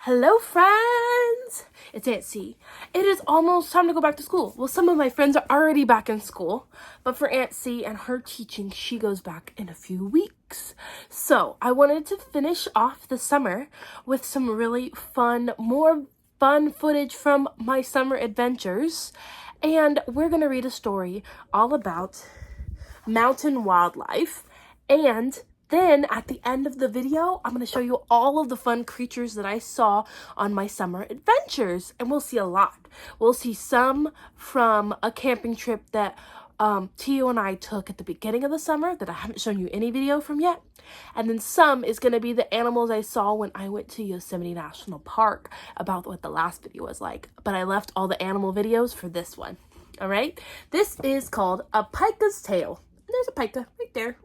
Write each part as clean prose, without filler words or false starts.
Hello, friends! It's Aunt C. It is almost time to go back to school. Well, some of my friends are already back in school, but for Aunt C and her teaching, she goes back in a few weeks. So, I wanted to finish off the summer with some really more fun footage from my summer adventures. And we're going to read a story all about mountain wildlife, and then at the end of the video, I'm going to show you all of the fun creatures that I saw on my summer adventures. And we'll see a lot. We'll see some from a camping trip that Tio and I took at the beginning of the summer that I haven't shown you any video from yet. And then some is going to be the animals I saw when I went to Yosemite National Park, about what the last video was like. But I left all the animal videos for this one. All right? This is called A Pika's Tale. And there's a pika right there.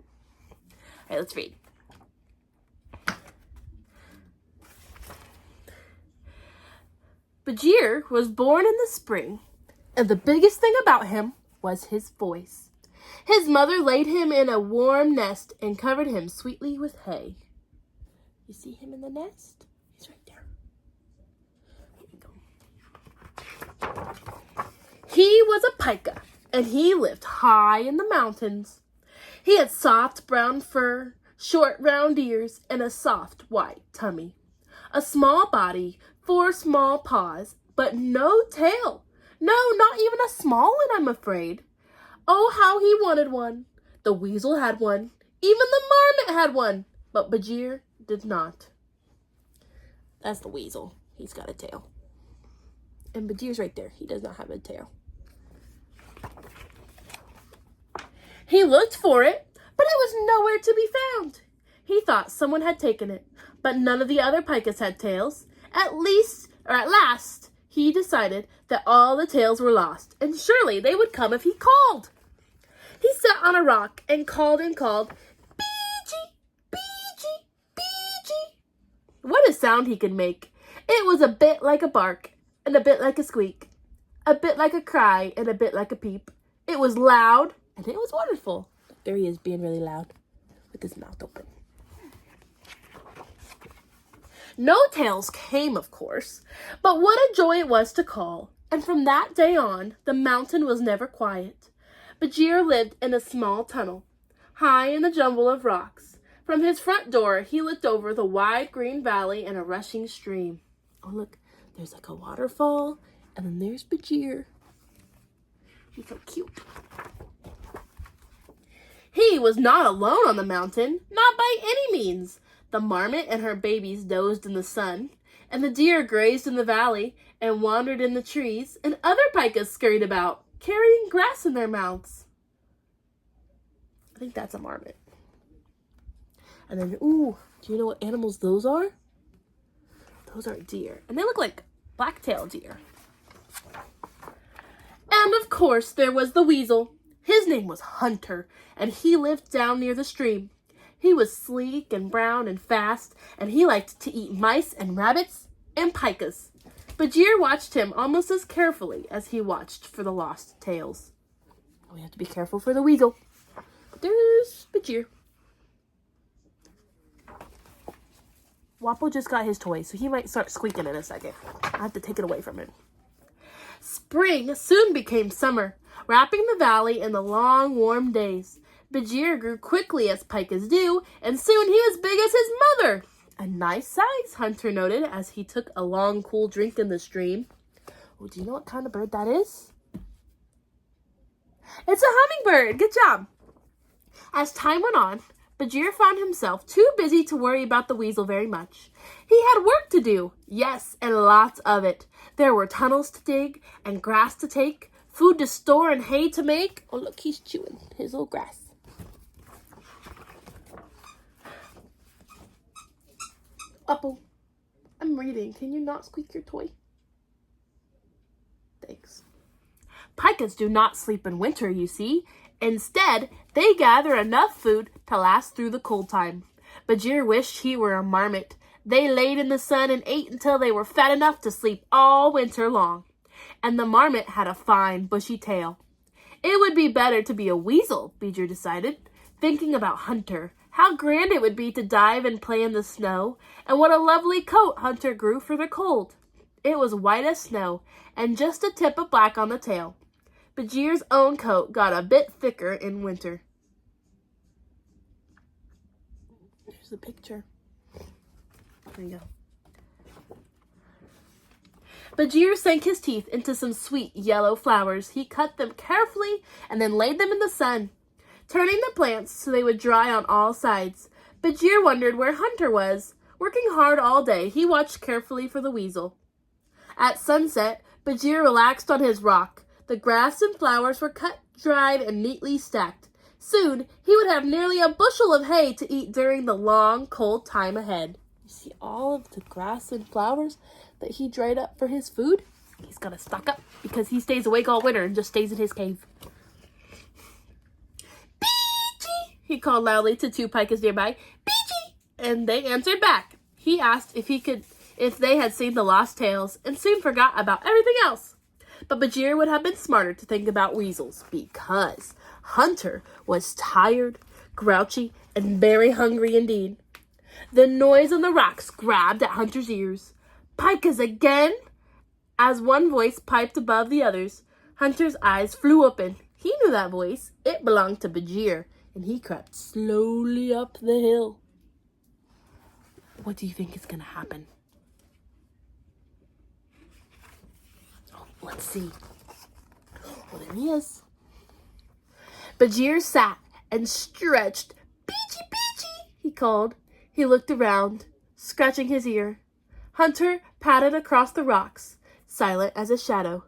All right, let's read. Bajir was born in the spring, and the biggest thing about him was his voice. His mother laid him in a warm nest and covered him sweetly with hay. You see him in the nest? He's right there. Here we go. He was a pika, and he lived high in the mountains. He had soft brown fur, short round ears, and a soft white tummy. A small body, 4 small paws, but no tail. No, not even a small one, I'm afraid. Oh, how he wanted one. The weasel had one. Even the marmot had one. But Bajir did not. That's the weasel. He's got a tail. And Bajir's right there. He does not have a tail. He looked for it, but it was nowhere to be found. He thought someone had taken it, but none of the other pikas had tails. At last, he decided that all the tails were lost, and surely they would come if he called. He sat on a rock and called, Beejee, Beejee, Beejee. What a sound he could make. It was a bit like a bark, and a bit like a squeak, a bit like a cry, and a bit like a peep. It was loud, and it was wonderful. There he is being really loud with his mouth open. No tails came, of course, but what a joy it was to call. And from that day on, the mountain was never quiet. Bajir lived in a small tunnel, high in the jumble of rocks. From his front door, he looked over the wide green valley and a rushing stream. Oh, look, there's like a waterfall, and then there's Bajir. He's so cute. He was not alone on the mountain, not by any means. The marmot and her babies dozed in the sun, and the deer grazed in the valley and wandered in the trees, and other pikas scurried about, carrying grass in their mouths. I think that's a marmot. And then, ooh, do you know what animals those are? Those are deer, and they look like black-tailed deer. And of course, there was the weasel. His name was Hunter, and he lived down near the stream. He was sleek and brown and fast, and he liked to eat mice and rabbits and pikas. Bajir watched him almost as carefully as he watched for the lost tails. We have to be careful for the weasel. But there's Bajir. Wapo just got his toy, so he might start squeaking in a second. I have to take it away from him. Spring soon became summer, wrapping the valley in the long, warm days. Bajir grew quickly as pikas do, and soon he was big as his mother. A nice size, Hunter noted as he took a long, cool drink in the stream. Oh, do you know what kind of bird that is? It's a hummingbird. Good job. As time went on, Bajir found himself too busy to worry about the weasel very much. He had work to do, yes, and lots of it. There were tunnels to dig and grass to take, food to store and hay to make. Oh, look, he's chewing his little grass. Apple, I'm reading. Can you not squeak your toy? Thanks. Pikas do not sleep in winter, you see. Instead, they gather enough food to last through the cold time. Bajir wished he were a marmot. They laid in the sun and ate until they were fat enough to sleep all winter long. And the marmot had a fine, bushy tail. It would be better to be a weasel, Bajir decided, thinking about Hunter. how grand it would be to dive and play in the snow, and what a lovely coat Hunter grew for the cold. It was white as snow, and just a tip of black on the tail. Bajir's own coat got a bit thicker in winter. Here's the picture. There you go. Bajir sank his teeth into some sweet yellow flowers. He cut them carefully and then laid them in the sun, turning the plants so they would dry on all sides. Bajir wondered where Hunter was. Working hard all day, he watched carefully for the weasel. At sunset, Bajir relaxed on his rock. The grass and flowers were cut, dried, and neatly stacked. Soon, he would have nearly a bushel of hay to eat during the long, cold time ahead. You see all of the grass and flowers that he dried up for his food? He's got to stock up because he stays awake all winter and just stays in his cave. Beachy! He called loudly to two pikas nearby. Beachy! And they answered back. He asked if they had seen the lost tails and soon forgot about everything else. But Bajir would have been smarter to think about weasels because Hunter was tired, grouchy, and very hungry indeed. The noise on the rocks grabbed at Hunter's ears. Pikas again! As one voice piped above the others, Hunter's eyes flew open. He knew that voice. It belonged to Bajir, and he crept slowly up the hill. What do you think is going to happen? Oh, let's see. Oh, there he is. Bajir sat and stretched. Beachy, beachy, he called. He looked around, scratching his ear. Hunter padded across the rocks, silent as a shadow.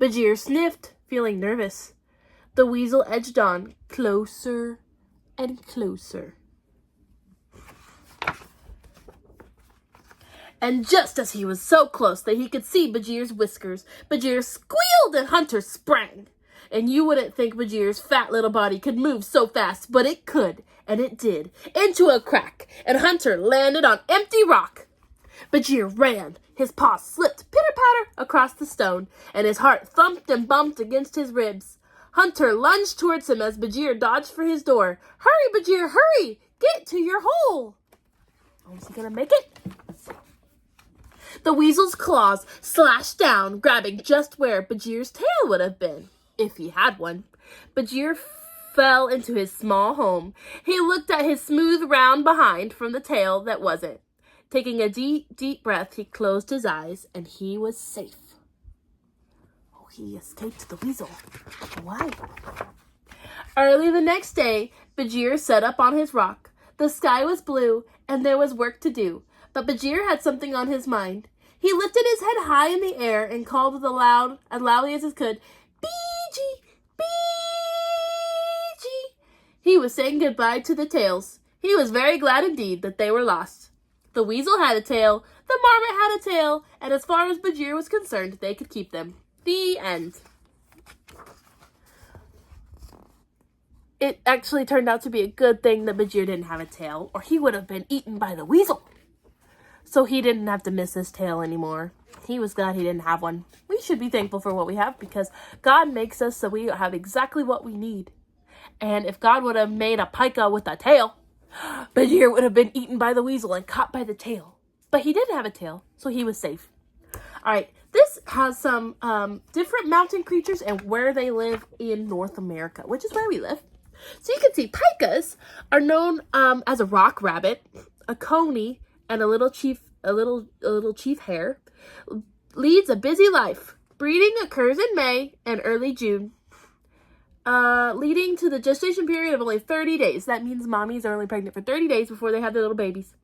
Bajir sniffed, feeling nervous. The weasel edged on, closer and closer. And just as he was so close that he could see Bajir's whiskers, Bajir squealed and Hunter sprang. And you wouldn't think Bajir's fat little body could move so fast, but it could, and it did, into a crack, and Hunter landed on empty rock. Bajir ran. His paws slipped pitter-patter across the stone, and his heart thumped and bumped against his ribs. Hunter lunged towards him as Bajir dodged for his door. Hurry, Bajir, hurry! Get to your hole! Oh, is he gonna make it? The weasel's claws slashed down, grabbing just where Bajir's tail would have been, if he had one. Bajir fell into his small home. He looked at his smooth round behind from the tail that wasn't. Taking a deep, deep breath, he closed his eyes, and he was safe. Oh, he escaped the weasel. Why? Early the next day, Bajir sat up on his rock. The sky was blue, and there was work to do. But Bajir had something on his mind. He lifted his head high in the air and called as loudly as he could, Beachy! Beachy! He was saying goodbye to the tails. He was very glad indeed that they were lost. The weasel had a tail, the marmot had a tail, and as far as Bajir was concerned, they could keep them. The end. It actually turned out to be a good thing that Bajir didn't have a tail, or he would have been eaten by the weasel. So he didn't have to miss his tail anymore. He was glad he didn't have one. We should be thankful for what we have because God makes us so we have exactly what we need. And if God would have made a pika with a tail, Bajir would have been eaten by the weasel and caught by the tail. But he didn't have a tail, so he was safe. All right, this has some different mountain creatures and where they live in North America, which is where we live. So you can see pikas are known as a rock rabbit, a coney, and a little chief hare. Leads a busy life. Breeding occurs in May and early June, leading to the gestation period of only 30 days. That means mommies are only pregnant for 30 days before they have their little babies.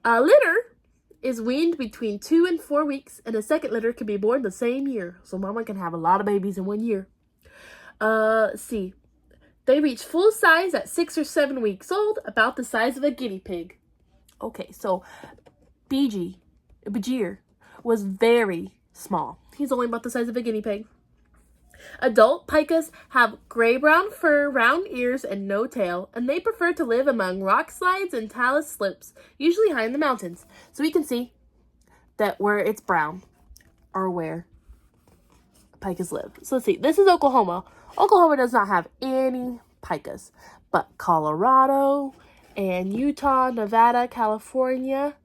A litter is weaned between 2 and 4 weeks, and a second litter can be born the same year. So mama can have a lot of babies in 1 year. Let's see. They reach full size at 6 or 7 weeks old, about the size of a guinea pig. Okay, so Bajir was very small. He's only about the size of a guinea pig. Adult pikas have gray-brown fur, round ears, and no tail, and they prefer to live among rock slides and talus slips, usually high in the mountains. So we can see that where it's brown are where pikas live. So let's see. This is Oklahoma. Oklahoma does not have any pikas, but Colorado and Utah, Nevada, California,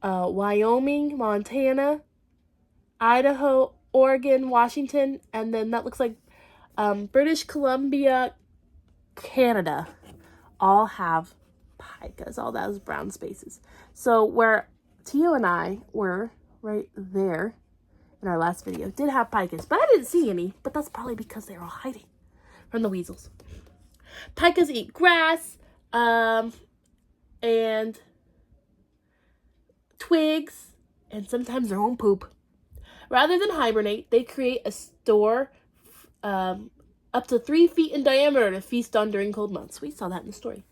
Wyoming, Montana, Idaho, Oregon, Washington, and then that looks like British Columbia, Canada, all have pikas. All those brown spaces. So where Tio and I were right there in our last video did have pikas, but I didn't see any, but that's probably because they were all hiding from the weasels. Pikas eat grass, and twigs, and sometimes their own poop. Rather than hibernate, they create a store up to 3 feet in diameter to feast on during cold months. We saw that in the story.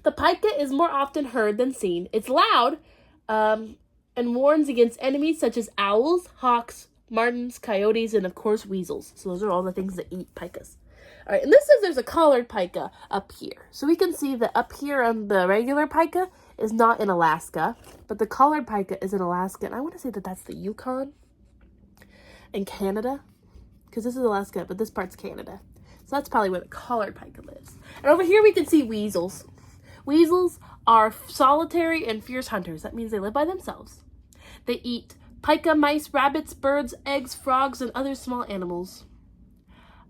The pika is more often heard than seen. It's loud and warns against enemies such as owls, hawks, martens, coyotes, and of course weasels. So those are all the things that eat pikas. All right, and this says there's a collared pika up here. So we can see that up here on the regular pika is not in Alaska, but the collared pika is in Alaska. And I want to say that that's the Yukon in Canada, because this is Alaska, but this part's Canada. So that's probably where the collared pika lives. And over here we can see weasels. Weasels are solitary and fierce hunters. That means they live by themselves. They eat pika, mice, rabbits, birds, eggs, frogs, and other small animals.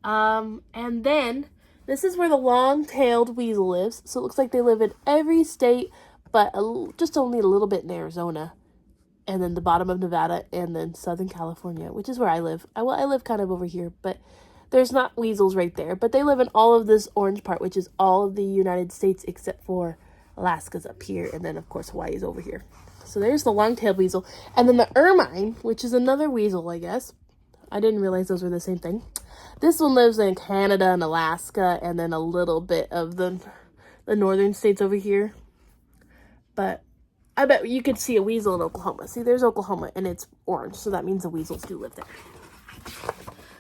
And then this is where the long-tailed weasel lives. So it looks like they live in every state, but just only a little bit in Arizona. And then the bottom of Nevada, and then Southern California, which is where I live. I live kind of over here, but there's not weasels right there. But they live in all of this orange part, which is all of the United States except for Alaska's up here. And then, of course, Hawaii is over here. So there's the long-tailed weasel. And then the ermine, which is another weasel, I guess. I didn't realize those were the same thing. This one lives in Canada and Alaska, and then a little bit of the northern states over here. But I bet you could see a weasel in Oklahoma. See, there's Oklahoma, and it's orange, so that means the weasels do live there.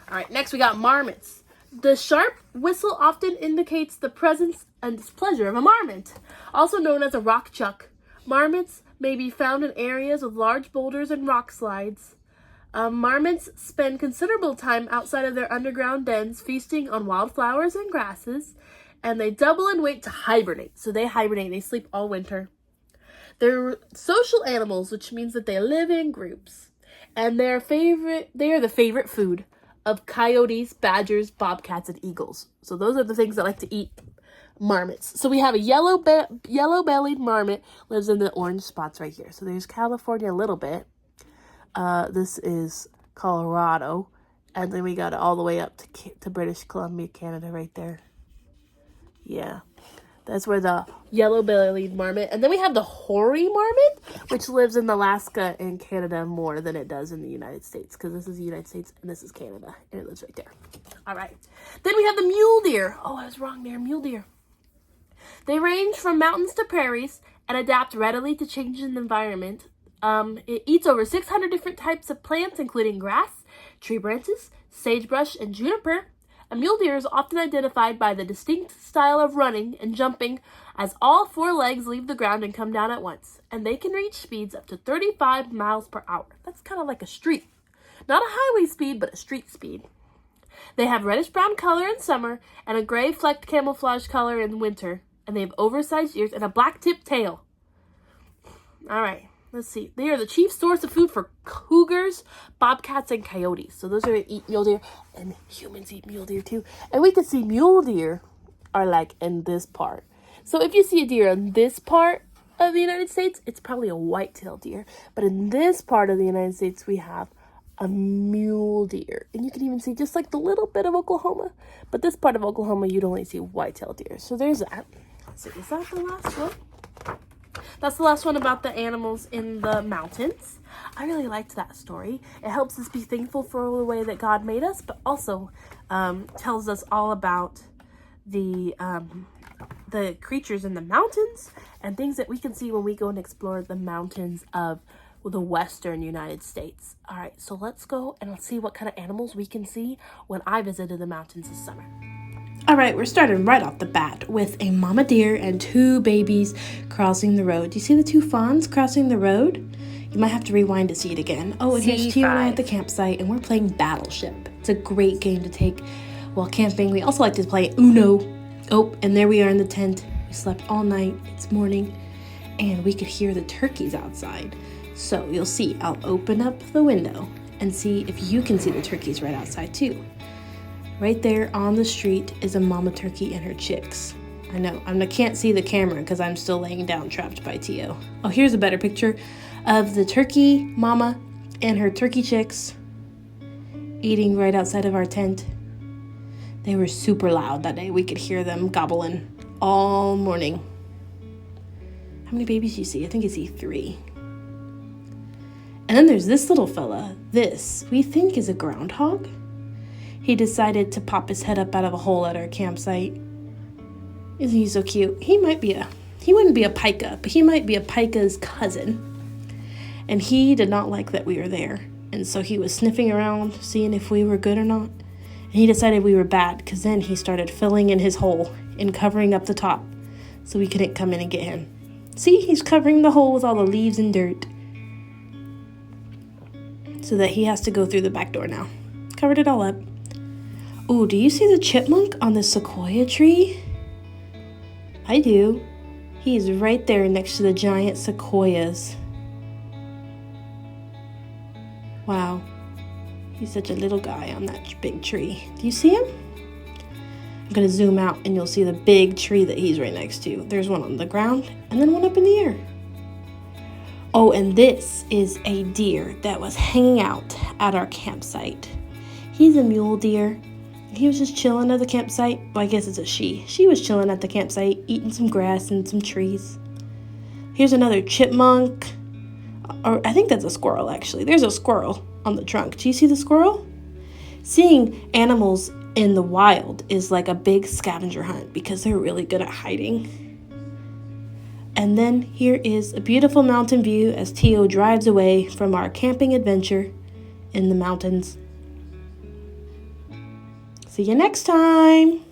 All right, next we got marmots. The sharp whistle often indicates the presence and displeasure of a marmot, also known as a rock chuck. Marmots may be found in areas with large boulders and rock slides. Marmots spend considerable time outside of their underground dens, feasting on wildflowers and grasses, and they double in weight to hibernate. So they hibernate, they sleep all winter. They're social animals, which means that they live in groups. And they are the favorite food of coyotes, badgers, bobcats, and eagles. So those are the things that like to eat marmots. So we have a yellow-bellied marmot lives in the orange spots right here. So there's California a little bit. This is Colorado. And then we got it all the way up to British Columbia, Canada right there. Yeah. That's where the yellow-bellied marmot, and then we have the hoary marmot, which lives in Alaska and Canada more than it does in the United States, because this is the United States and this is Canada, and it lives right there. All right. Then we have the mule deer. Oh, I was wrong there. Mule deer. They range from mountains to prairies and adapt readily to changes in the environment. It eats over 600 different types of plants, including grass, tree branches, sagebrush, and juniper. A mule deer is often identified by the distinct style of running and jumping, as all 4 legs leave the ground and come down at once, and they can reach speeds up to 35 miles per hour. That's kind of like a street. Not a highway speed, but a street speed. They have reddish-brown color in summer and a gray flecked camouflage color in winter, and they have oversized ears and a black-tipped tail. All right. Let's see. They are the chief source of food for cougars, bobcats, and coyotes. So those are that eat mule deer, and humans eat mule deer too. And we can see mule deer are like in this part. So if you see a deer in this part of the United States, it's probably a white-tailed deer. But in this part of the United States, we have a mule deer. And you can even see just like the little bit of Oklahoma. But this part of Oklahoma, you'd only see white-tailed deer. So there's that. Let's see, is that the last one? That's the last one about the animals in the mountains. I really liked that story. It helps us be thankful for the way that God made us, but also tells us all about the creatures in the mountains and things that we can see when we go and explore the mountains of the western United States. All right, so let's go and let's see what kind of animals we can see when I visited the mountains this summer. All right, we're starting right off the bat with a mama deer and 2 babies crossing the road. Do you see the 2 fawns crossing the road? You might have to rewind to see it again. Oh, and here's Tio and I at the campsite, and we're playing Battleship. It's a great game to take while camping. We also like to play Uno. Oh, and there we are in the tent. We slept all night. It's morning, and we could hear the turkeys outside. So you'll see, I'll open up the window and see if you can see the turkeys right outside too. Right there on the street is a mama turkey and her chicks. I know, I can't see the camera because I'm still laying down trapped by Tio. Oh, here's a better picture of the turkey mama and her turkey chicks eating right outside of our tent. They were super loud that day. We could hear them gobbling all morning. How many babies do you see? I think I see 3. And then there's this little fella. This, we think, is a groundhog. He decided to pop his head up out of a hole at our campsite. Isn't he so cute? He wouldn't be a pika, but he might be a pika's cousin. And he did not like that we were there. And so he was sniffing around, seeing if we were good or not. And he decided we were bad, because then he started filling in his hole and covering up the top so we couldn't come in and get him. See, he's covering the hole with all the leaves and dirt so that he has to go through the back door now. Covered it all up. Oh, do you see the chipmunk on the sequoia tree? I do. He is right there next to the giant sequoias. Wow. He's such a little guy on that big tree. Do you see him? I'm going to zoom out and you'll see the big tree that he's right next to. There's one on the ground and then one up in the air. Oh, and this is a deer that was hanging out at our campsite. He's a mule deer. He was just chilling at the campsite. Well, I guess it's a she. She was chilling at the campsite, eating some grass and some trees. Here's another chipmunk. Or I think that's a squirrel, actually. There's a squirrel on the trunk. Do you see the squirrel? Seeing animals in the wild is like a big scavenger hunt because they're really good at hiding. And then here is a beautiful mountain view as Tio drives away from our camping adventure in the mountains. See you next time.